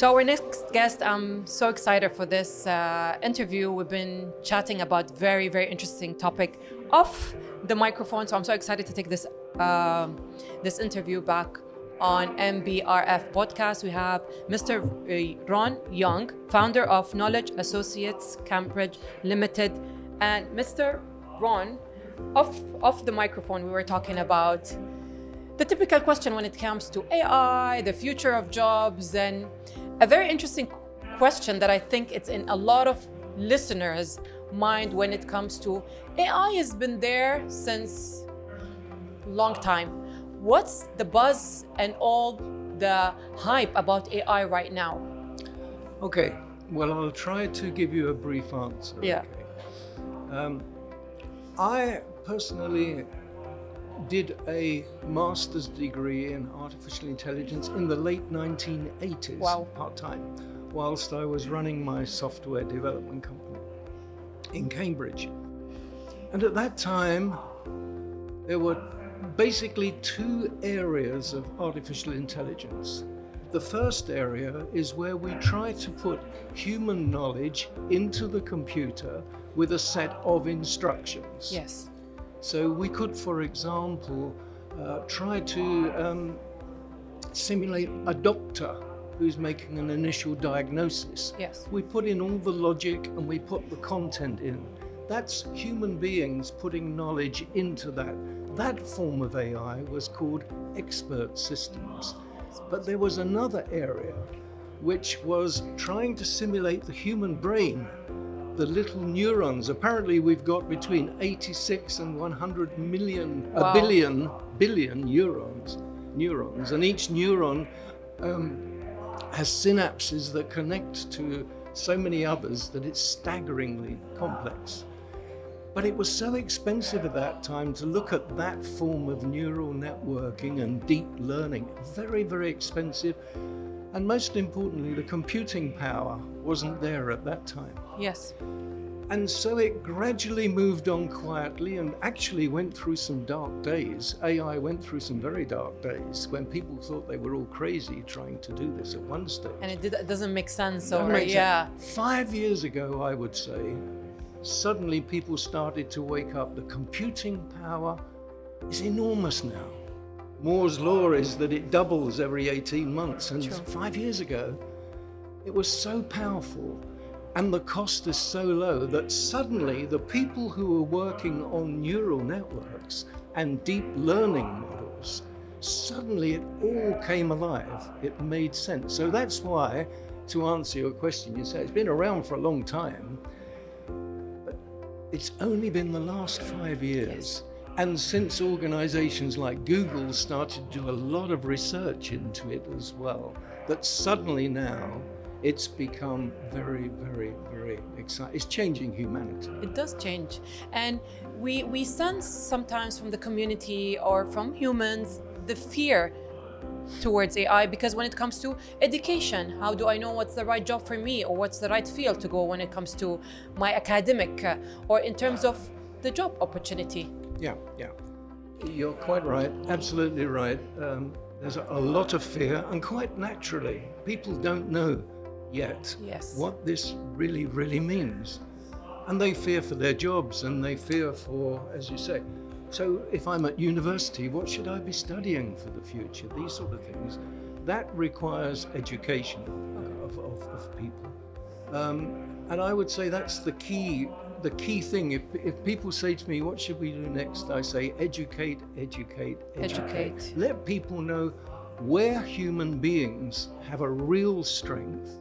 So our next guest, I'm so excited for this interview. We've been chatting about very, very interesting topic off the microphone. So I'm so excited to take this interview back on MBRF podcast. We have Mr. Yonغ, founder of Knowledge Associates Cambridge Limited, and Mr. Ron, off the microphone, we were talking about the typical question when it comes to AI, the future of jobs, and a very interesting question that I think it's in a lot of listeners' mind when it comes to AI has been there since a long time. What's the buzz and all the hype about AI right now? Okay, well, I'll try to give you a brief answer. Yeah. Okay. I personally did a master's degree in artificial intelligence in the late 1980s, Wow. part-time, whilst I was running my software development company in Cambridge. And at that time, there were basically two areas of artificial intelligence. The first area is where we try to put human knowledge into the computer with a set of instructions. Yes. So we could, for example, try to simulate a doctor who's making an initial diagnosis. Yes. We put in all the logic and we put the content in. That's human beings putting knowledge into that. That form of AI was called expert systems. But there was another area which was trying to simulate the human brain, the little neurons. Apparently we've got between 86 and 100 million, Wow. a billion neurons, and each neuron has synapses that connect to so many others that it's staggeringly complex. But it was so expensive at that time to look at that form of neural networking and deep learning. Very, very expensive. And most importantly, the computing power wasn't there at that time. Yes. And so it gradually moved on quietly and actually went through some dark days. AI went through some very dark days when people thought they were all crazy trying to do this at one stage. And it doesn't make sense. That Or makes yeah. sense. 5 years ago, I would say, suddenly people started to wake up. The computing power is enormous now. Moore's law is that it doubles every 18 months. And True. 5 years ago, it was so powerful and the cost is so low that suddenly the people who are working on neural networks and deep learning models, suddenly it all came alive. It made sense. So that's why, to answer your question, you say it's been around for a long time. It's only been the last 5 years. And since organizations like Google started to do a lot of research into it as well, that suddenly now it's become very, very, very exciting. It's changing humanity. It does change. And we sense sometimes from the community or from humans the fear towards AI, because when it comes to education, how do I know what's the right job for me or what's the right field to go when it comes to my academic or in terms of the job opportunity? Yeah. You're quite right, absolutely right. There's a lot of fear, and quite naturally, people don't know yet Yes. what this really, really means. And they fear for their jobs, and they fear for, as you say, so if I'm at university, what should I be studying for the future? These sort of things. That requires education of people. And I would say that's the key thing. If people say to me, what should we do next? I say, educate. Educate. Let people know where human beings have a real strength,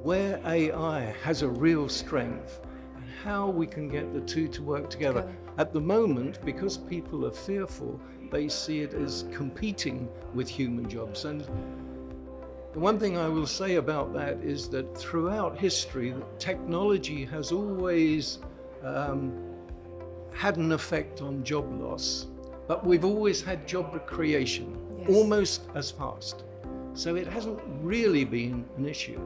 where AI has a real strength, and how we can get the two to work together. At the moment, because people are fearful, they see it as competing with human jobs. And the one thing I will say about that is that throughout history, technology has always had an effect on job loss, but we've always had job creation, Yes. almost as fast. So it hasn't really been an issue.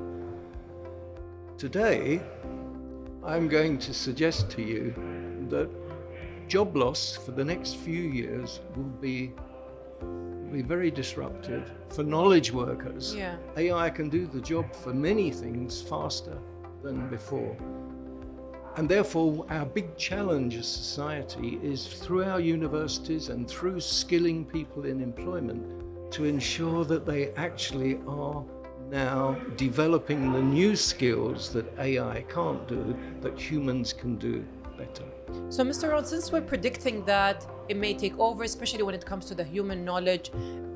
Today, I'm going to suggest to you that job loss for the next few years will be be very disruptive for knowledge workers. Yeah. AI can do the job for many things faster than before. And therefore, our big challenge as society is through our universities and through skilling people in employment to ensure that they actually are now developing the new skills that AI can't do, that humans can do better. So, Mr. Ron, since we're predicting that it may take over, especially when it comes to the human knowledge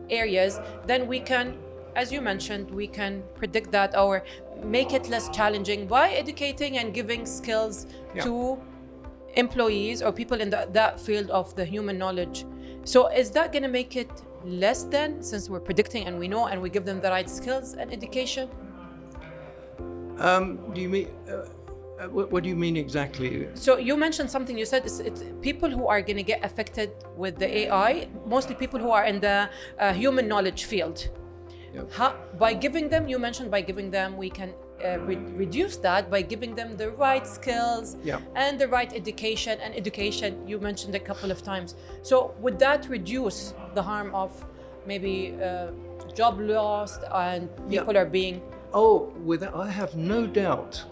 areas, then we can, as you mentioned, we can predict that or make it less challenging by educating and giving skills to employees or people in that field of the human knowledge. So is that going to make it less then, since we're predicting and we know and we give them the right skills and education? Do you mean, what do you mean exactly? So you mentioned something, you said it's people who are going to get affected with the AI, mostly people who are in the human knowledge field. Yep. By giving them, you mentioned by giving them, we can reduce that by giving them the right skills and the right education. And education, you mentioned a couple of times. So would that reduce the harm of maybe job loss and people are being... Oh, I have no doubt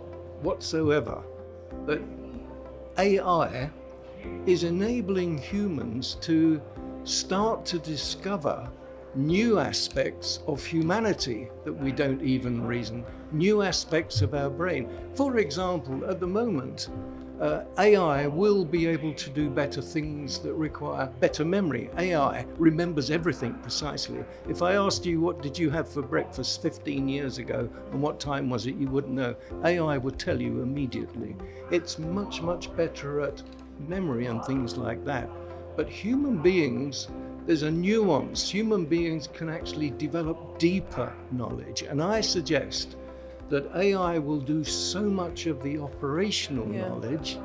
whatsoever that AI is enabling humans to start to discover new aspects of humanity that we don't even reason, new aspects of our brain. For example, at the moment, AI will be able to do better things that require better memory. AI remembers everything precisely. If I asked you what did you have for breakfast 15 years ago and what time was it, you wouldn't know. AI would tell you immediately. It's much, much better at memory and things like that. But human beings, there's a nuance. Human beings can actually develop deeper knowledge. And I suggest that AI will do so much of the operational knowledge,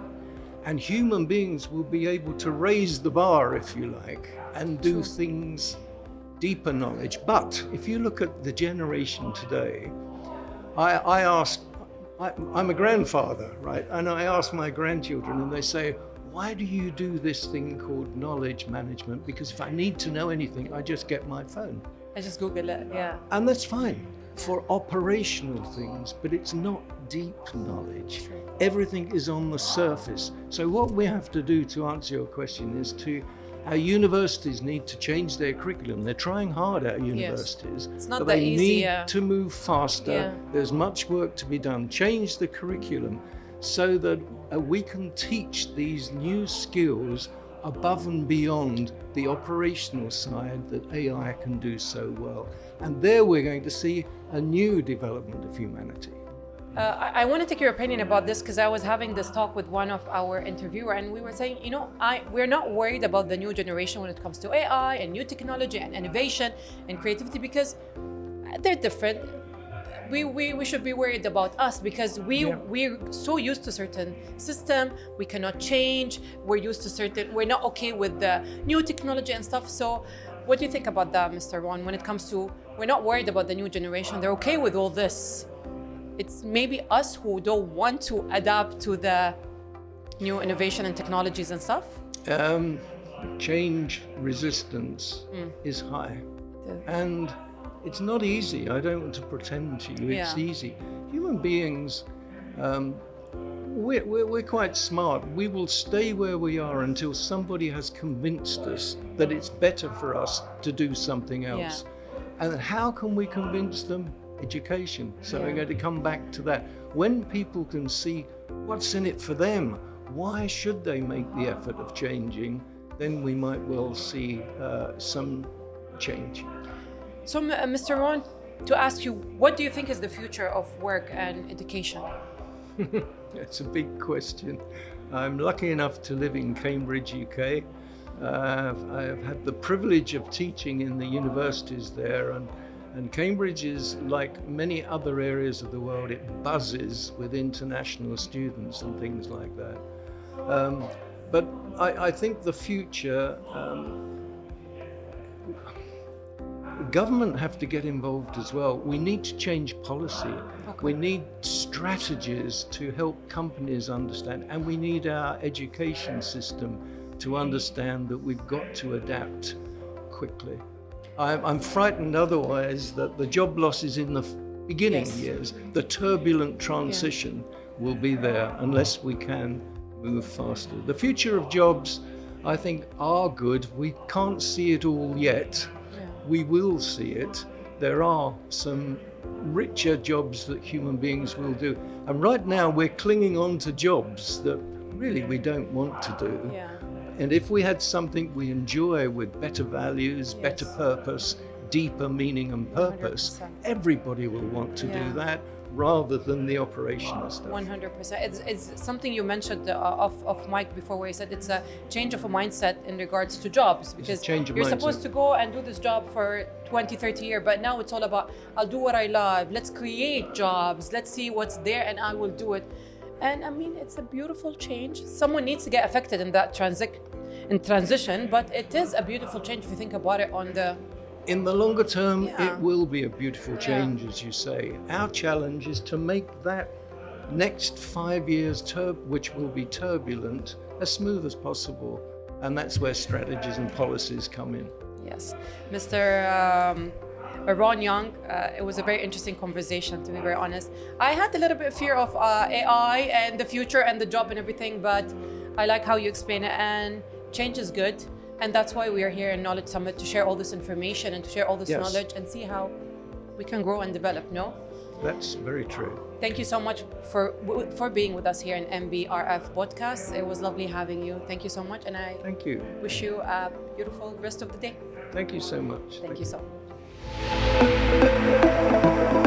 and human beings will be able to raise the bar, if you like, and do things, deeper knowledge. But if you look at the generation today, I'm a grandfather, right? And I ask my grandchildren and they say, why do you do this thing called knowledge management? Because if I need to know anything, I just get my phone. I just Google it, And that's fine for operational things, but it's not deep knowledge. Everything is on the surface. So what we have to do, to answer your question, is our universities need to change their curriculum. They're trying hard at universities. It's not but that they easy, need to move faster. There's much work to be done. Change the curriculum so that we can teach these new skills above and beyond the operational side that AI can do so well. And there we're going to see a new development of humanity. I want to take your opinion about this because I was having this talk with one of our interviewer and we were saying, we're not worried about the new generation when it comes to AI and new technology and innovation and creativity because they're different. We should be worried about us because we're so used to certain system, we cannot change, we're not okay with the new technology and stuff. So what do you think about that, Mr. Ron, when it comes to, we're not worried about the new generation, they're okay with all this. It's maybe us who don't want to adapt to the new innovation and technologies and stuff? Change resistance is high. And it's not easy. I don't want to pretend to you it's easy. Human beings, we're quite smart. We will stay where we are until somebody has convinced us that it's better for us to do something else. And how can we convince them? Education. So we're going to come back to that. When people can see what's in it for them, why should they make the effort of changing, then we might well see some change. So, Mr. Ron, to ask you, what do you think is the future of work and education? That's a big question. I'm lucky enough to live in Cambridge, UK. I've had the privilege of teaching in the universities there, and Cambridge is like many other areas of the world, it buzzes with international students and things like that. But I think the future, government have to get involved as well. We need to change policy. We need strategies to help companies understand, and we need our education system to understand that we've got to adapt quickly. I'm frightened otherwise that the job losses in the beginning years, the turbulent transition will be there unless we can move faster. The future of jobs, I think, are good. We can't see it all yet. We will see it. There are some richer jobs that human beings will do. And right now we're clinging on to jobs that really we don't want to do. Yeah. And if we had something we enjoy with better values, better purpose, deeper meaning and purpose, 100%. everybody will want to do that rather than the operational stuff. 100%. It's something you mentioned off mic before, where you said it's a change of a mindset in regards to jobs, because you're supposed to go and do this job for 20, 30 years, but now it's all about, I'll do what I love, let's create jobs, let's see what's there and I will do it. And I mean, it's a beautiful change. Someone needs to get affected in that transition, but it is a beautiful change if you think about it in the longer term, it will be a beautiful change, as you say. Our challenge is to make that next 5 years, which will be turbulent, as smooth as possible. And that's where strategies and policies come in. Yes. Mr. Yonغ, it was a very interesting conversation, to be very honest. I had a little bit of fear of AI and the future and the job and everything, but I like how you explain it, and change is good. And that's why we are here in Knowledge Summit, to share all this information and to share all this knowledge and see how we can grow and develop, no? That's very true. Thank you so much for being with us here in MBRF podcast. It was lovely having you. Thank you so much. And I wish you a beautiful rest of the day. Thank you so much. Thank you so much.